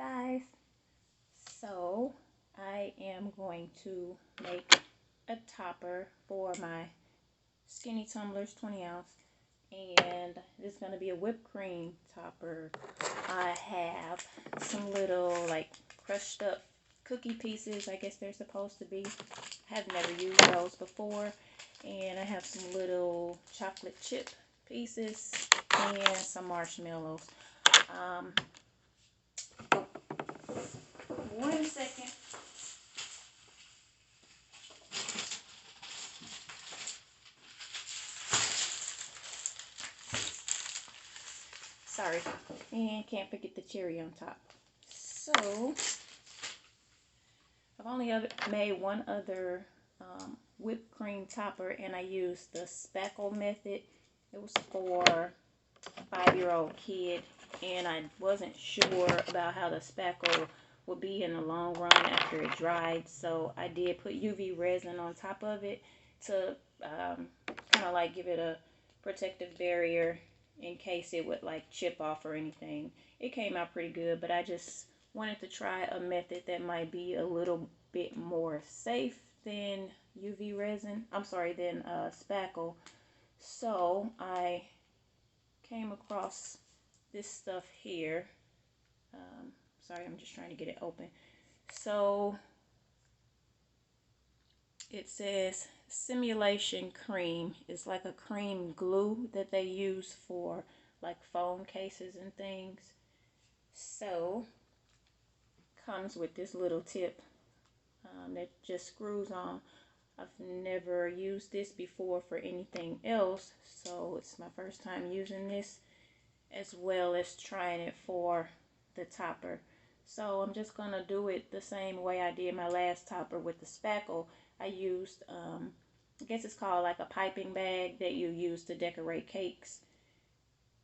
guys. So I am going to make a topper for my skinny tumblers, 20 ounce, and this is going to be a whipped cream topper. I have some little like crushed up cookie pieces, I guess they're supposed to be. I have never used those before, and I have some little chocolate chip pieces and some marshmallows. Um, 1 second. Sorry. And can't forget the cherry on top. So, I've only made one other whipped cream topper, and I used the spackle method. It was for a 5-year-old kid, and I wasn't sure about how the spackle would be in the long run after it dried, so I did put UV resin on top of it to kind of like give it a protective barrier in case it would like chip off or anything. It came out pretty good, but I just wanted to try a method that might be a little bit more safe than UV resin. I'm sorry, than spackle. So I came across this stuff here. Sorry, I'm just trying to get it open. So it says simulation cream. It's like a cream glue that they use for like phone cases and things. So comes with this little tip that just screws on. I've never used this before for anything else, so it's my first time using this, as well as trying it for the topper. So I'm just gonna do it the same way I did my last topper with the spackle. I used I guess it's called like a piping bag that you use to decorate cakes,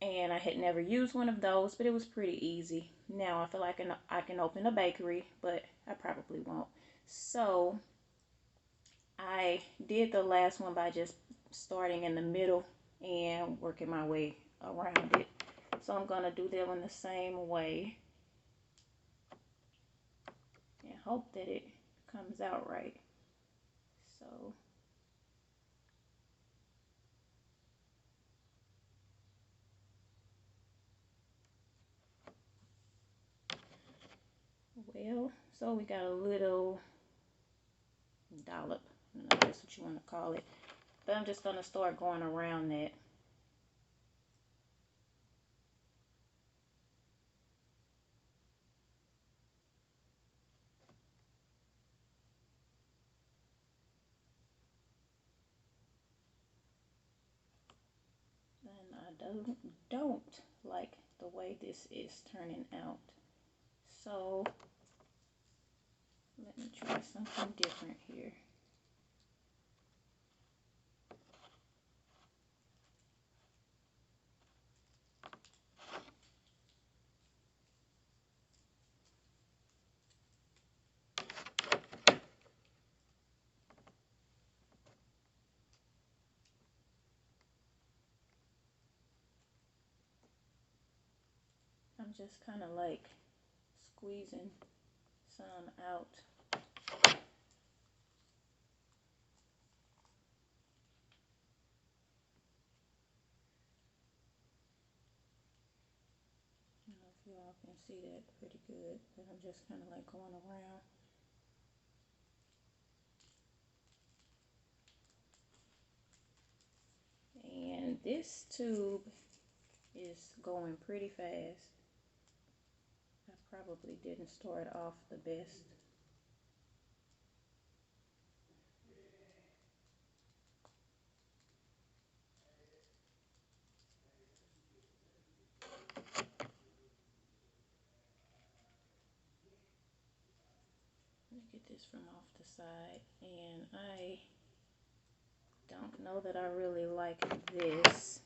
and I had never used one of those, but it was pretty easy. Now I feel like I can open a bakery, but I probably won't. So I did the last one by just starting in the middle and working my way around it. So I'm going to do that one the same way and hope that it comes out right. So so we got a little dollop, I don't know if that's what you want to call it, but I'm just going to start going around that. And I don't like the way this is turning out. So let me try something different here. I'm just kind of like squeezing some out. I don't know if you all can see that pretty good, but I'm just kind of like going around. And this tube is going pretty fast. I probably didn't start off the best. Let me get this from off the side, and I don't know that I really like this,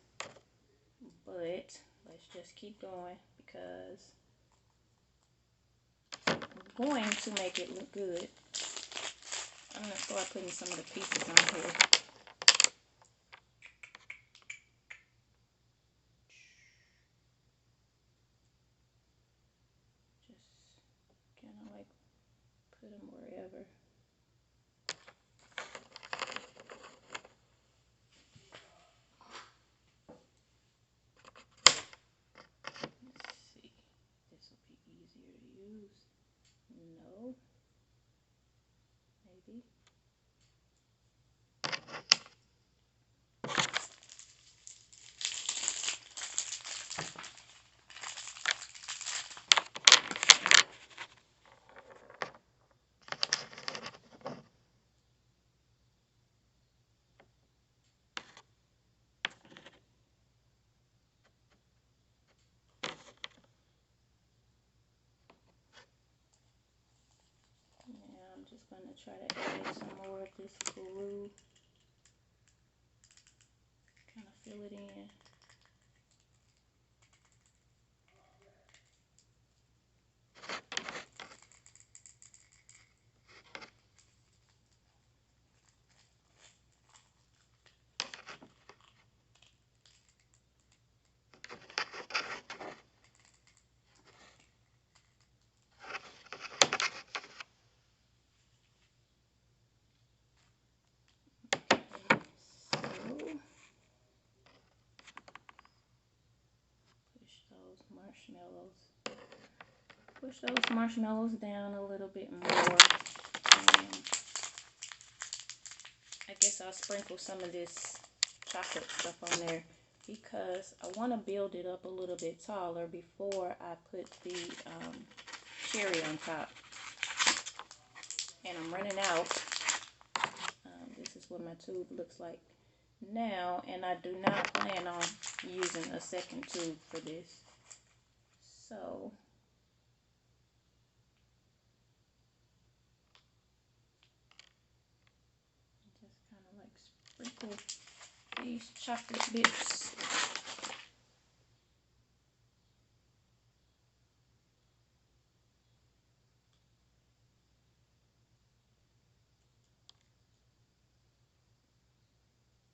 but let's just keep going because I'm going to make it look good. I'm going to start putting some of the pieces on here. Put them wherever. Let's see. This will be easier to use. No. Maybe. Now I'm just going to try to add some more of this glue. Kind of fill it in. Push those marshmallows down a little bit more. I guess I'll sprinkle some of this chocolate stuff on there because I want to build it up a little bit taller before I put the cherry on top. And I'm running out. This is what my tube looks like now, and I do not plan on using a second tube for this. So just kind of like sprinkle these chocolate bits.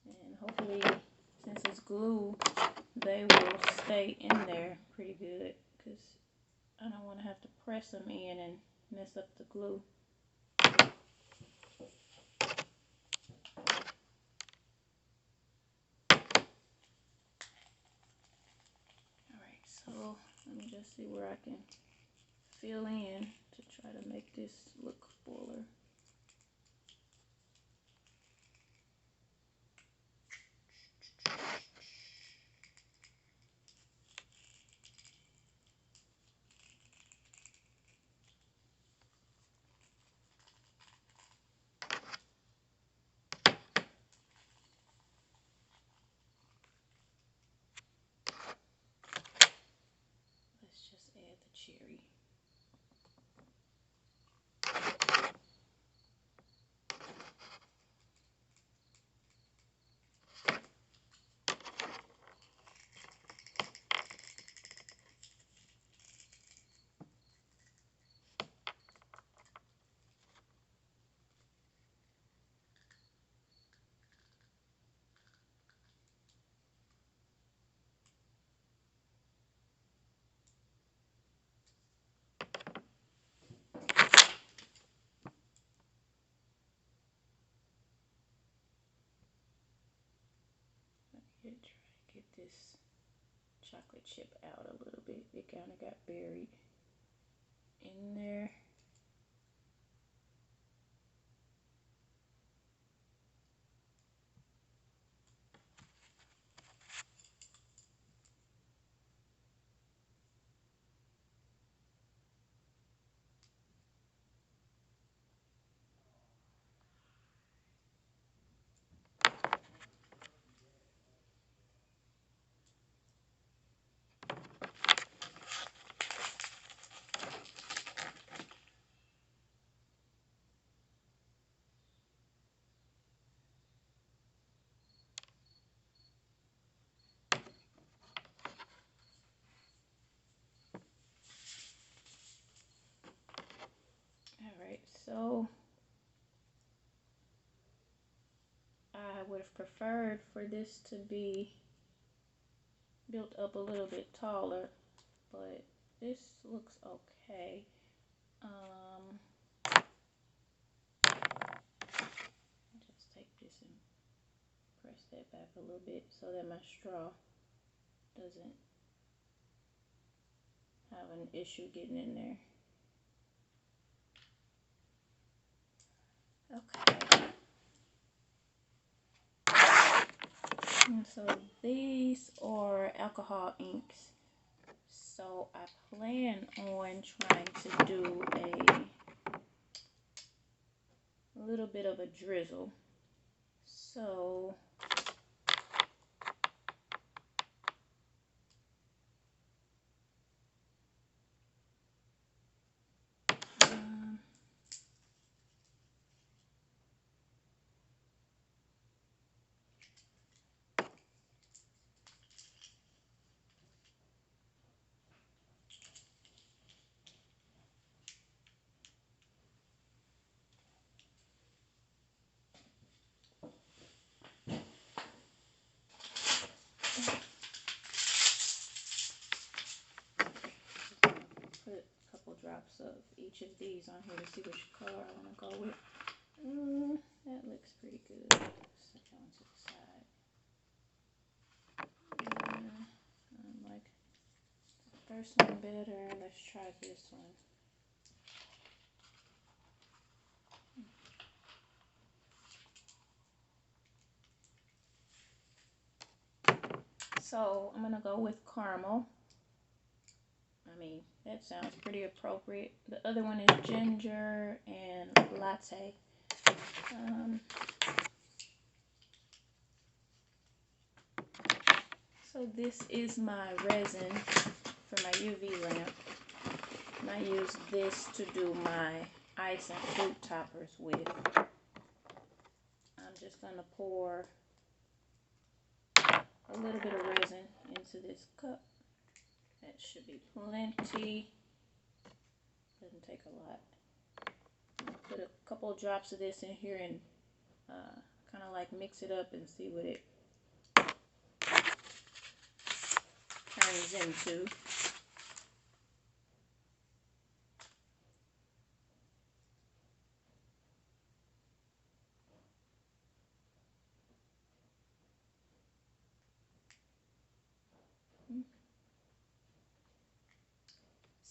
And hopefully, since it's glue, they will stay in there pretty good, because I don't want to have to press them in and mess up the glue. Alright, so let me just see where I can fill in to try to make this look fuller. Let's just add the cherry. Try to get this chocolate chip out a little bit. It kind of got buried in there. Alright, so I would have preferred for this to be built up a little bit taller, but this looks okay. that back a little bit so that my straw doesn't have an issue getting in there. Okay. And so these are alcohol inks. So I plan on trying to do a little bit of a drizzle. So put a couple drops of each of these on here to see which color I want to go with. That looks pretty good. Set that one to the side. I like the first one better. Let's try this one. So I'm gonna go with caramel. I mean, that sounds pretty appropriate. The other one is ginger and latte. So this is my resin for my UV lamp. And I use this to do my ice and fruit toppers with. I'm just gonna pour a little bit of resin into this cup. That should be plenty. Doesn't take a lot. Put a couple of drops of this in here and kind of like mix it up and see what it turns into.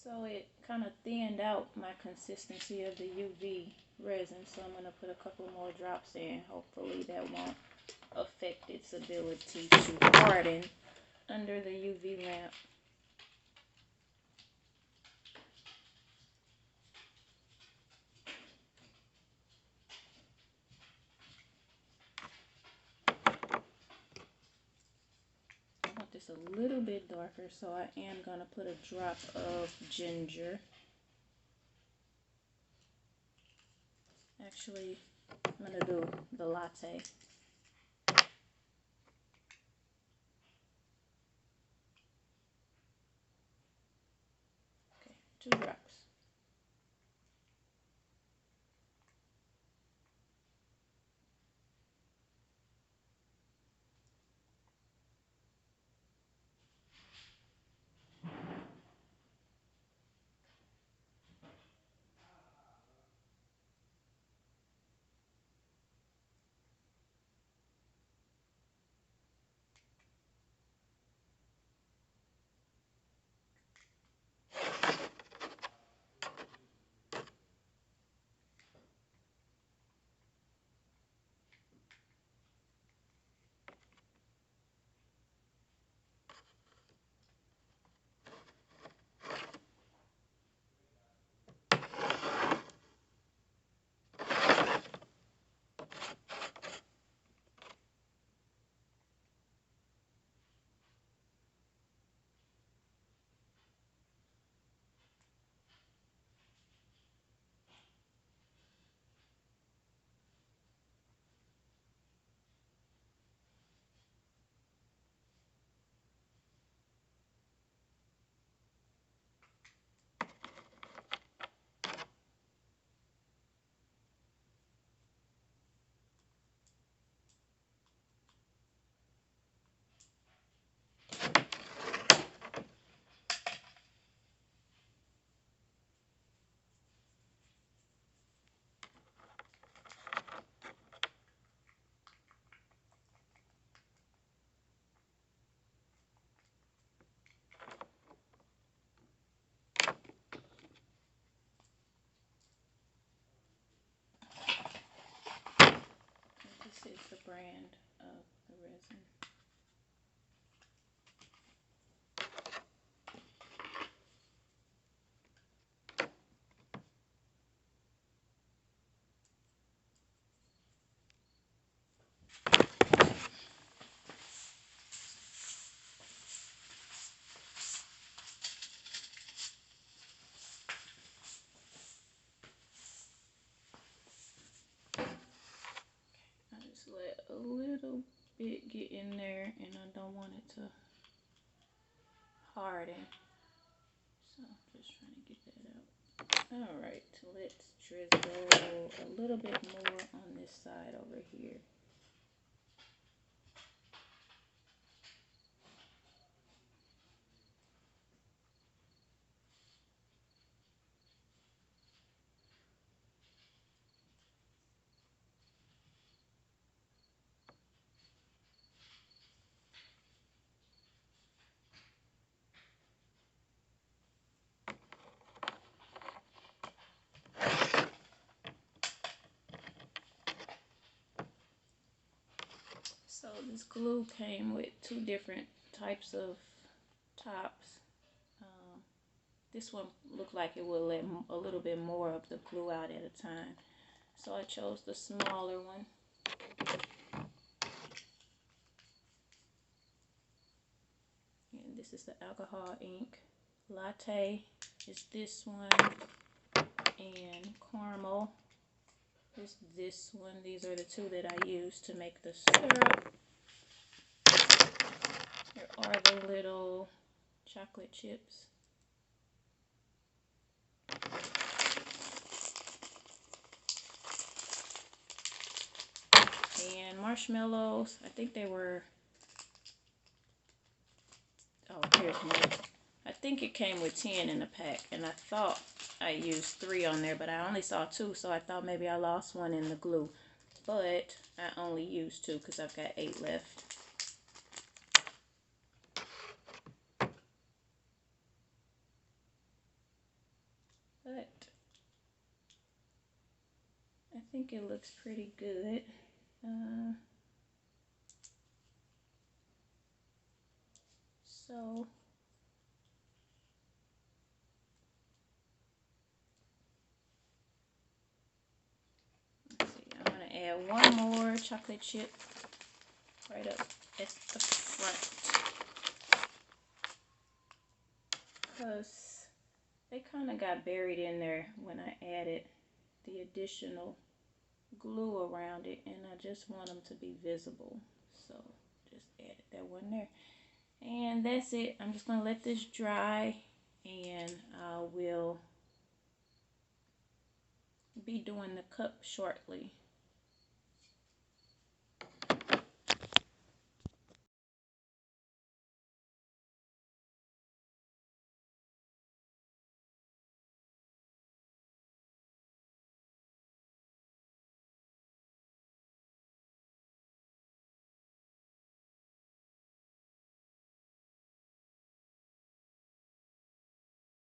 So it kind of thinned out my consistency of the UV resin, so I'm going to put a couple more drops in. Hopefully that won't affect its ability to harden under the UV lamp. I want this a little bit darker, so I am going to put a drop of ginger. Actually, I'm going to do the latte. Okay, 2 drops. did get in there and I don't want it to harden. So just trying to get that out. Alright, let's drizzle a little bit more on this side over here. So this glue came with two different types of tops. This one looked like it would let a little bit more of the glue out at a time. So I chose the smaller one. And this is the alcohol ink. Latte is this one. And caramel is this one. These are the two that I use to make the syrup. Here are the little chocolate chips. And marshmallows, I think they were, oh, here's one. I think it came with 10 in the pack, and I thought I used 3 on there, but I only saw 2, so I thought maybe I lost one in the glue. But I only used 2 because I've got 8 left. But I think it looks pretty good. So let's see, I'm going to add one more chocolate chip right up at the front, because they kind of got buried in there when I added the additional glue around it, and I just want them to be visible, so just added that one there. And that's it. I'm just going to let this dry, and I will be doing the cup shortly.